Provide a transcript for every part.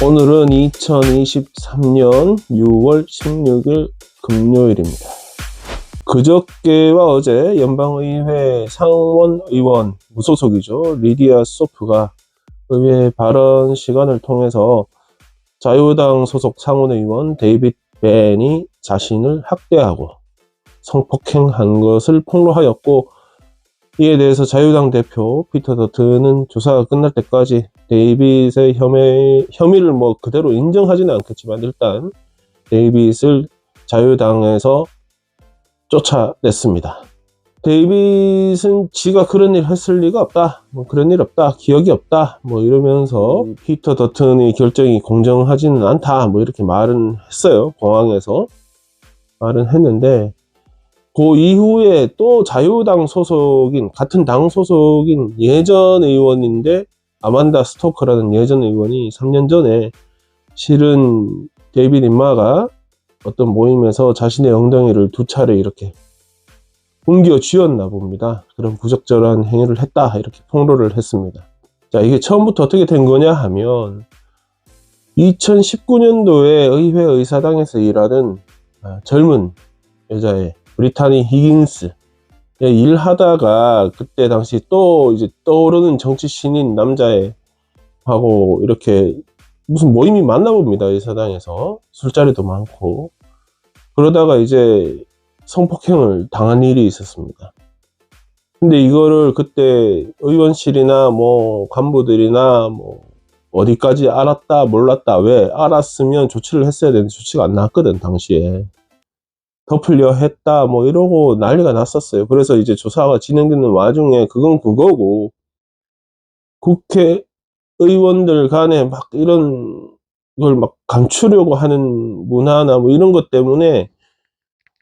오늘은 2023년 6월 16일 금요일입니다. 그저께와 어제 연방의회 상원의원 무소속이죠. 리디아 소프가 의회 발언 시간을 통해서 자유당 소속 상원의원 데이빗 벤이 자신을 학대하고 성폭행한 것을 폭로하였고, 이에 대해서 자유당 대표 피터 더튼은 조사가 끝날 때까지 데이빗의 혐의를 그대로 인정하지는 않겠지만 일단 데이빗을 자유당에서 쫓아냈습니다. 데이빗은 지가 그런 일 했을 리가 없다, 그런 일 없다, 기억이 없다, 이러면서 피터 더튼의 결정이 공정하지는 않다, 이렇게 말은 했어요. 공항에서 말은 했는데, 그 이후에 또 자유당 소속인, 같은 당 소속인 예전 의원인데 아만다 스토커라는 예전 의원이 3년 전에 실은 데이빗 인마가 어떤 모임에서 자신의 엉덩이를 2차례 이렇게 옮겨 쥐었나 봅니다. 그런 부적절한 행위를 했다, 이렇게 폭로를 했습니다. 자, 이게 처음부터 어떻게 된 거냐 하면 2019년도에 의회 의사당에서 일하는 젊은 여자의 브리타니 히긴스 일하다가 그때 당시 또 이제 떠오르는 정치 신인 남자애 하고 이렇게 무슨 모임이 맞나 봅니다. 의사당에서 술자리도 많고, 그러다가 이제 성폭행을 당한 일이 있었습니다. 근데 이거를 그때 의원실이나 간부들이나 어디까지 알았다 몰랐다, 왜 알았으면 조치를 했어야 되는데 조치가 안 나왔거든 당시에. 덮으려 했다 이러고 난리가 났었어요. 그래서 이제 조사가 진행되는 와중에 그건 그거고, 국회의원들 간에 막 이런 걸 막 감추려고 하는 문화나 이런 것 때문에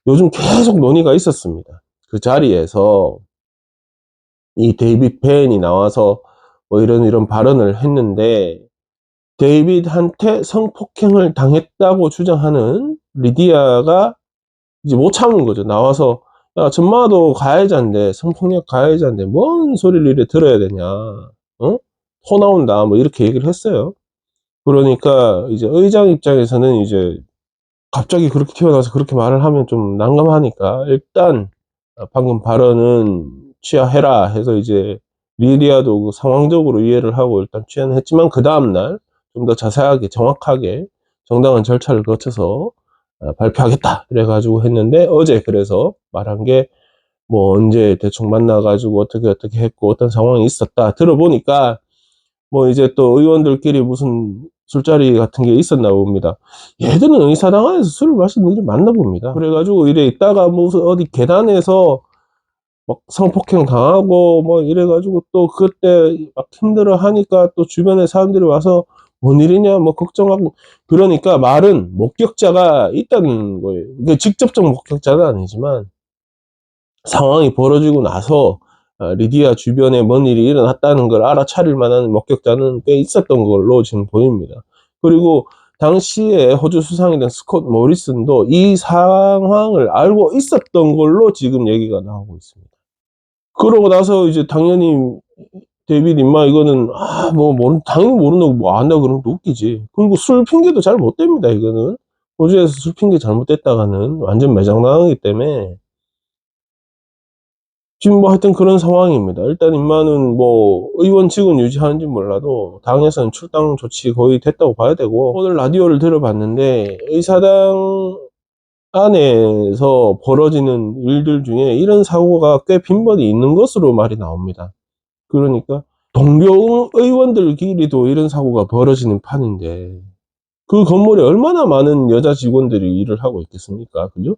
요즘 계속 논의가 있었습니다. 그 자리에서 이 데이빗 벤이 나와서 이런 발언을 했는데, 데이빗한테 성폭행을 당했다고 주장하는 리디아가 이제 못 참은 거죠. 나와서, 야, 전마도 가해자인데, 성폭력 가해자인데 뭔 소리를 이래 들어야 되냐, 토 나온다, 이렇게 얘기를 했어요. 그러니까 이제 의장 입장에서는 이제 갑자기 그렇게 튀어나와서 그렇게 말을 하면 좀 난감하니까 일단 방금 발언은 취하해라 해서 이제 리디아도 그 상황적으로 이해를 하고 일단 취하는 했지만, 그 다음날 좀 더 자세하게 정확하게 정당한 절차를 거쳐서 발표하겠다 이래가지고 했는데, 어제 그래서 말한 게 언제 대충 만나가지고 어떻게 했고 어떤 상황이 있었다 들어보니까 이제 또 의원들끼리 무슨 술자리 같은 게 있었나 봅니다. 얘들은 의사당 안에서 술을 마시는 일이 많나 봅니다. 그래가지고 이래 있다가 무슨 어디 계단에서 막 성폭행 당하고 이래가지고 또 그때 막 힘들어 하니까 또 주변에 사람들이 와서 뭔 일이냐 걱정하고, 그러니까 말은 목격자가 있다는 거예요. 이게 직접적 목격자는 아니지만 상황이 벌어지고 나서 리디아 주변에 뭔 일이 일어났다는 걸 알아차릴 만한 목격자는 꽤 있었던 걸로 지금 보입니다. 그리고 당시에 호주 수상이던 스콧 모리슨도 이 상황을 알고 있었던 걸로 지금 얘기가 나오고 있습니다. 그러고 나서 이제 당연히 데이빗 인마 이거는 당연히 모르는 안다 그러면 웃기지. 그리고 술 핑계도 잘 못 댑니다. 이거는 호주에서 술 핑계 잘못됐다가는 완전 매장당하기 때문에 지금 하여튼 그런 상황입니다. 일단 인마는 의원직은 유지하는지 몰라도 당에서는 출당 조치 거의 됐다고 봐야 되고, 오늘 라디오를 들어봤는데 의사당 안에서 벌어지는 일들 중에 이런 사고가 꽤 빈번히 있는 것으로 말이 나옵니다. 그러니까 동료 의원들끼리도 이런 사고가 벌어지는 판인데 그 건물에 얼마나 많은 여자 직원들이 일을 하고 있겠습니까? 그죠?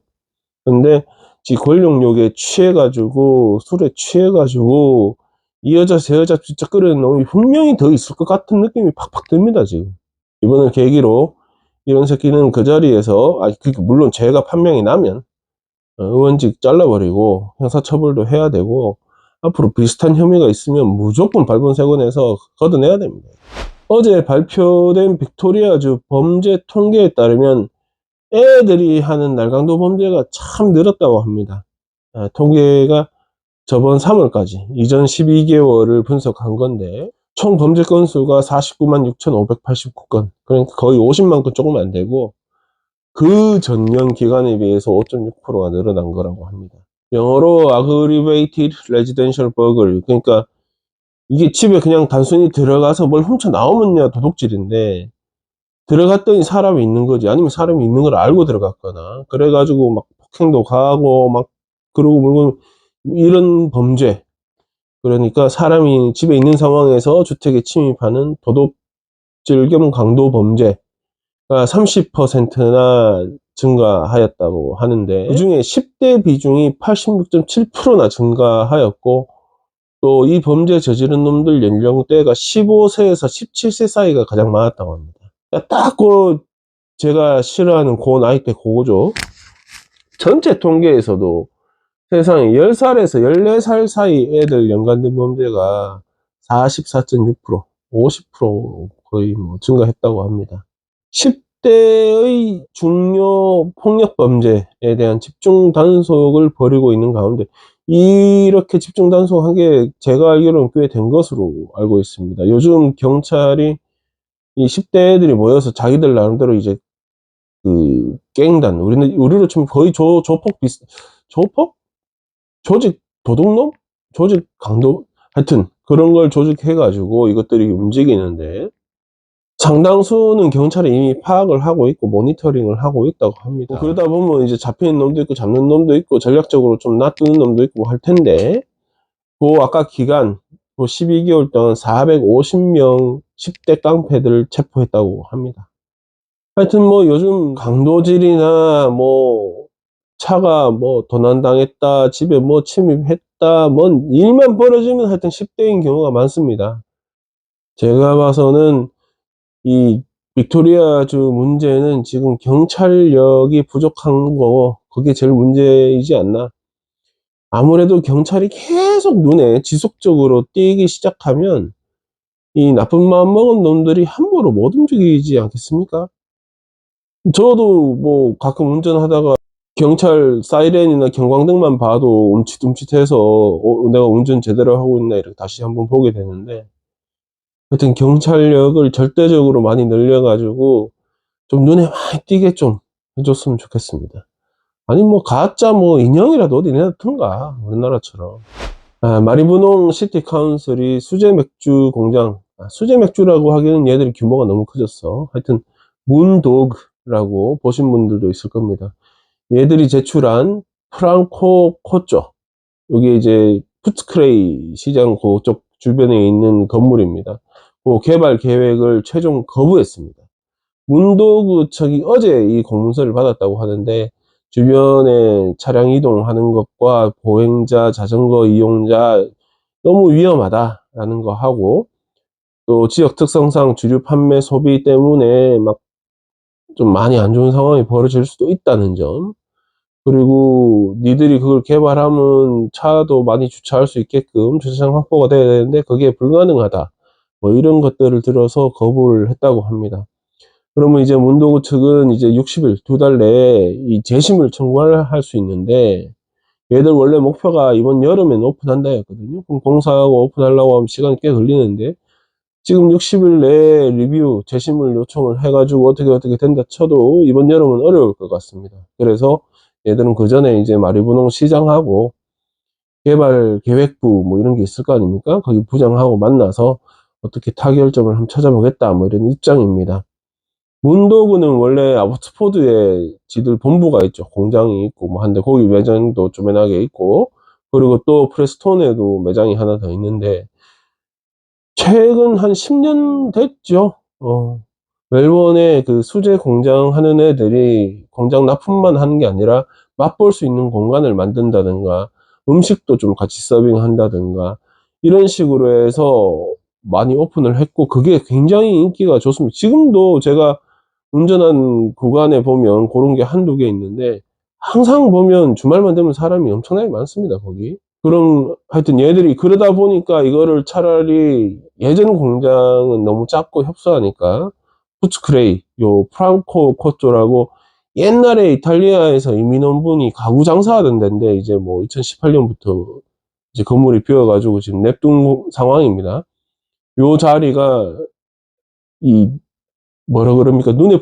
근데 지 권력욕에 취해가지고 술에 취해가지고 이 여자 저 여자 진짜 끌어내는 놈이 분명히 더 있을 것 같은 느낌이 팍팍 듭니다. 지금 이번을 계기로 이런 새끼는 그 자리에서 물론 죄가 판명이 나면 의원직 잘라버리고 형사처벌도 해야 되고, 앞으로 비슷한 혐의가 있으면 무조건 발본색원에서 걷어내야 됩니다. 어제 발표된 빅토리아주 범죄 통계에 따르면 애들이 하는 날강도 범죄가 참 늘었다고 합니다. 통계가 저번 3월까지 이전 12개월을 분석한 건데 총 범죄 건수가 49만 6,589건. 그러니까 거의 50만 건 조금 안 되고, 그 전년 기간에 비해서 5.6%가 늘어난 거라고 합니다. 영어로 aggravated residential burglary. 그러니까 이게 집에 그냥 단순히 들어가서 뭘 훔쳐 나오면야 도둑질인데, 들어갔더니 사람이 있는 거지. 아니면 사람이 있는 걸 알고 들어갔거나. 그래가지고 막 폭행도 가하고, 막, 그러고 물건, 이런 범죄. 그러니까 사람이 집에 있는 상황에서 주택에 침입하는 도둑질 겸 강도 범죄가 30%나 증가하였다고 하는데, 그중에 10대 비중이 86.7%나 증가하였고, 또 이 범죄 저지른 놈들 연령대가 15세에서 17세 사이가 가장 많았다고 합니다. 딱 제가 싫어하는 그 나이대 그거죠. 전체 통계에서도 세상에 10살에서 14살 사이 애들 연관된 범죄가 44.6%, 50% 거의 뭐 증가했다고 합니다. 10대의 중요 폭력 범죄에 대한 집중 단속을 벌이고 있는 가운데 이렇게 집중 단속한 게 제가 알기로는 꽤 된 것으로 알고 있습니다. 요즘 경찰이 이 10대 애들이 모여서 자기들 나름대로 이제 그 갱단, 우리로 치면 거의 조폭? 조직 도둑놈? 조직 강도? 하여튼 그런 걸 조직해가지고 이것들이 움직이는데, 상당수는 경찰이 이미 파악을 하고 있고 모니터링을 하고 있다고 합니다. 그러다 보면 이제 잡히는 놈도 있고 잡는 놈도 있고 전략적으로 좀 놔두는 놈도 있고 할 텐데, 아까 기간 12개월 동안 450명 10대 깡패들을 체포했다고 합니다. 하여튼 뭐 요즘 강도질이나 뭐 차가 뭐 도난당했다, 집에 뭐 침입했다, 뭔 일만 벌어지면 하여튼 10대인 경우가 많습니다. 제가 봐서는 이 빅토리아주 문제는 지금 경찰력이 부족한 거, 그게 제일 문제이지 않나. 아무래도 경찰이 계속 눈에 지속적으로 띄기 시작하면 이 나쁜 마음 먹은 놈들이 함부로 못 움직이지 않겠습니까? 저도 뭐 가끔 운전하다가 경찰 사이렌이나 경광등만 봐도 움찔움찔해서 내가 운전 제대로 하고 있나 이렇게 다시 한번 보게 되는데, 하여튼 경찰력을 절대적으로 많이 늘려가지고 좀 눈에 많이 띄게 좀 해줬으면 좋겠습니다. 아니 뭐 가짜 뭐 인형이라도 어디 내놔둔가, 우리나라처럼. 마리부농 시티 카운슬이 수제 맥주 공장, 수제 맥주라고 하기에는 얘들이 규모가 너무 커졌어. 하여튼 문도그라고 보신 분들도 있을 겁니다. 얘들이 제출한 프랑코 코쪼, 여기 이제 푸츠크레이 시장 그쪽 주변에 있는 건물입니다. 그 개발 계획을 최종 거부했습니다. 문도구청이 어제 이 공문서를 받았다고 하는데, 주변에 차량 이동하는 것과 보행자, 자전거 이용자 너무 위험하다라는 거 하고, 또 지역 특성상 주류 판매 소비 때문에 막 좀 많이 안 좋은 상황이 벌어질 수도 있다는 점, 그리고 니들이 그걸 개발하면 차도 많이 주차할 수 있게끔 주차장 확보가 돼야 되는데 그게 불가능하다, 뭐 이런 것들을 들어서 거부를 했다고 합니다. 그러면 이제 문도구 측은 이제 60일, 2달 내에 이 재심을 청구할 수 있는데, 얘들 원래 목표가 이번 여름엔 오픈한다 했거든요. 그럼 공사하고 오픈하려고 하면 시간이 꽤 걸리는데, 지금 60일 내에 리뷰, 재심을 요청을 해가지고 어떻게 된다 쳐도 이번 여름은 어려울 것 같습니다. 그래서 얘들은 그 전에 이제 마리부농 시장하고 개발 계획부 뭐 이런 게 있을 거 아닙니까? 거기 부장하고 만나서 어떻게 타결점을 한번 찾아보겠다, 뭐 이런 입장입니다. 문도구는 원래 아보트포드에 지들 본부가 있죠. 공장이 있고 뭐 한데 거기 매장도 쪼매나게 있고, 그리고 또 프레스톤에도 매장이 하나 더 있는데, 최근 한 10년 됐죠. 멜번에 그 수제 공장 하는 애들이 공장 납품만 하는 게 아니라 맛볼 수 있는 공간을 만든다든가, 음식도 좀 같이 서빙한다든가, 이런 식으로 해서 많이 오픈을 했고, 그게 굉장히 인기가 좋습니다. 지금도 제가 운전한 구간에 보면 그런 게 한두 개 있는데, 항상 보면 주말만 되면 사람이 엄청나게 많습니다, 거기. 그럼 하여튼 얘들이 그러다 보니까 이거를 차라리, 예전 공장은 너무 작고 협소하니까 푸츠크레이, 요 프랑코 코쪼라고, 옛날에 이탈리아에서 이민원분이 가구 장사하던 데인데 이제 뭐 2018년부터 이제 건물이 비어가지고 지금 냅둔 상황입니다. 요 자리가 뭐라 그럽니까? 눈에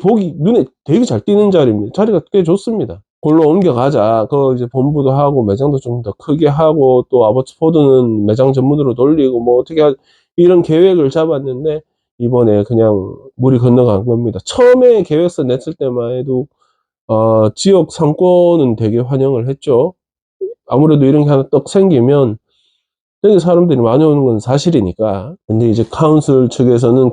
되게 잘 띄는 자리입니다. 자리가 꽤 좋습니다. 골로 옮겨가자. 이제 본부도 하고 매장도 좀 더 크게 하고 또 아버츠포드는 매장 전문으로 돌리고 뭐 어떻게 이런 계획을 잡았는데 이번에 그냥 물이 건너간 겁니다. 처음에 계획서 냈을 때만 해도 지역 상권은 되게 환영을 했죠. 아무래도 이런 게 하나 떡 생기면 되게 사람들이 많이 오는 건 사실이니까. 근데 이제 카운슬 측에서는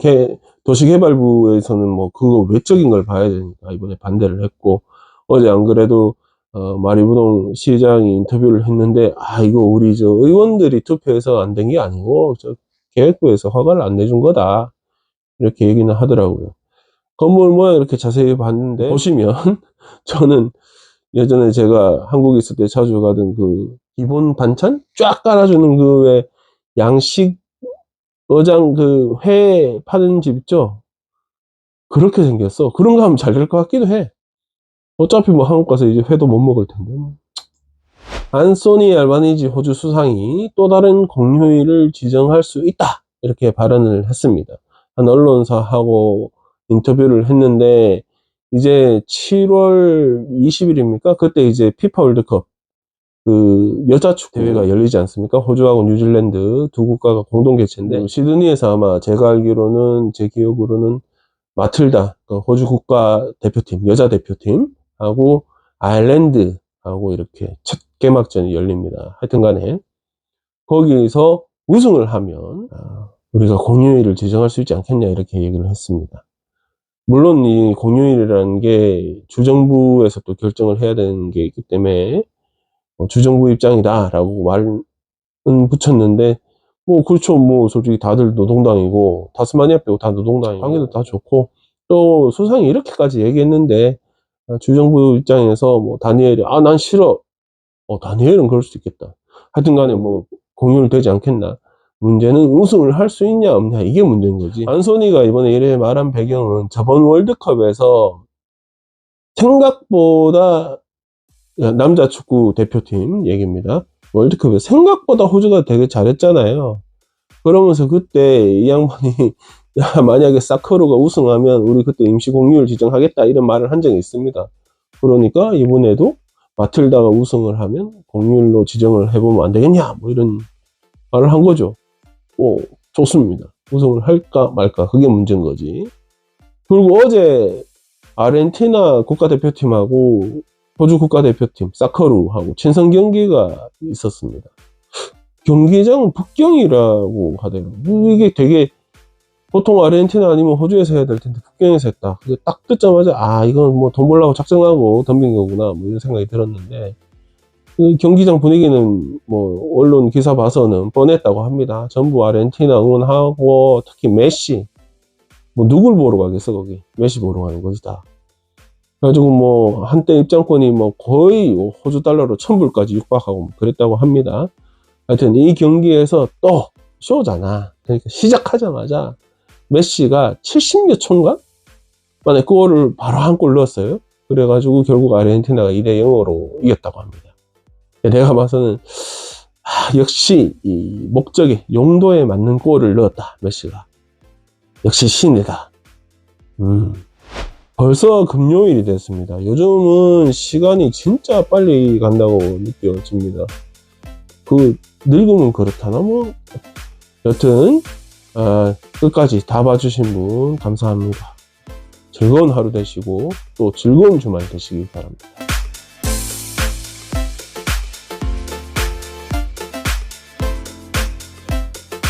도시개발부에서는 뭐 그거 외적인 걸 봐야 되니까 이번에 반대를 했고, 어제 안 그래도 마리부동 시장이 인터뷰를 했는데 이거 우리 저 의원들이 투표해서 안 된 게 아니고 저 계획부에서 허가를 안 내준 거다 이렇게 얘기는 하더라고요. 건물 모양 이렇게 자세히 봤는데 보시면 저는 예전에 제가 한국에 있을 때 자주 가던 그 기본 반찬 쫙 깔아주는 그 왜 양식 어장 그 회 파는 집 있죠? 그렇게 생겼어. 그런 거 하면 잘 될 것 같기도 해. 어차피 뭐 한국 가서 이제 회도 못 먹을 텐데. 안소니 알바니지 호주 수상이 또 다른 공휴일을 지정할 수 있다. 이렇게 발언을 했습니다. 한 언론사하고 인터뷰를 했는데 이제 7월 20일입니까? 그때 이제 피파 월드컵 그 여자 축구 대회가 열리지 않습니까? 호주하고 뉴질랜드 두 국가가 공동 개최인데 시드니에서 아마 제가 알기로는 제 기억으로는 마틀다 호주 국가 대표팀 여자 대표팀하고 아일랜드하고 이렇게 첫 개막전이 열립니다. 하여튼간에 거기서 우승을 하면 우리가 공휴일을 지정할 수 있지 않겠냐 이렇게 얘기를 했습니다. 물론 이 공휴일이라는 게 주정부에서 또 결정을 해야 되는 게 있기 때문에 주정부 입장이다라고 말은 붙였는데 뭐 그렇죠. 뭐 솔직히 다들 노동당이고 타스마니아 빼고 다 노동당이고 관계도 다 좋고 또 수상이 이렇게까지 얘기했는데 주정부 입장에서 뭐 다니엘이 난 싫어. 다니엘은 그럴 수 있겠다. 하여튼간에 뭐 공휴일 되지 않겠나. 문제는 우승을 할 수 있냐 없냐 이게 문제인 거지. 안소니가 이번에 이래 말한 배경은 저번 월드컵에서 생각보다 남자 축구 대표팀 얘기입니다. 월드컵에 생각보다 호주가 되게 잘했잖아요. 그러면서 그때 이 양반이 야 만약에 사커루가 우승하면 우리 그때 임시 공휴일 지정하겠다 이런 말을 한 적이 있습니다. 그러니까 이번에도 마틀다가 우승을 하면 공휴일로 지정을 해보면 안 되겠냐 뭐 이런 말을 한 거죠. 좋습니다. 우승을 할까 말까 그게 문제인 거지. 그리고 어제 아르헨티나 국가대표팀하고 호주 국가대표팀 사커루하고 친선 경기가 있었습니다. 경기장은 북경이라고 하더라고요. 이게 되게 보통 아르헨티나 아니면 호주에서 해야 될 텐데 북경에서 했다. 그게 딱 듣자마자 이건 뭐 돈 벌려고 작정하고 덤빈 거구나 뭐 이런 생각이 들었는데 그 경기장 분위기는 뭐 언론 기사 봐서는 뻔했다고 합니다. 전부 아르헨티나 응원하고 특히 메시 뭐 누굴 보러 가겠어 거기 메시 보러 가는 거지 다. 그래가지고 뭐 한때 입장권이 뭐 거의 호주 달러로 1000불까지 육박하고 그랬다고 합니다. 하여튼 이 경기에서 또 쇼잖아. 그러니까 시작하자마자 메시가 70몇 초인가? 만에 골을 바로 한 골 넣었어요. 그래가지고 결국 아르헨티나가 2대0으로 이겼다고 합니다. 내가 봐서는 역시 이 목적에 용도에 맞는 골을 넣었다 메시가. 역시 신이다. 벌써 금요일이 됐습니다. 요즘은 시간이 진짜 빨리 간다고 느껴집니다. 늙으면 그렇다나 뭐 여튼 끝까지 다 봐주신 분 감사합니다. 즐거운 하루 되시고 또 즐거운 주말 되시기 바랍니다.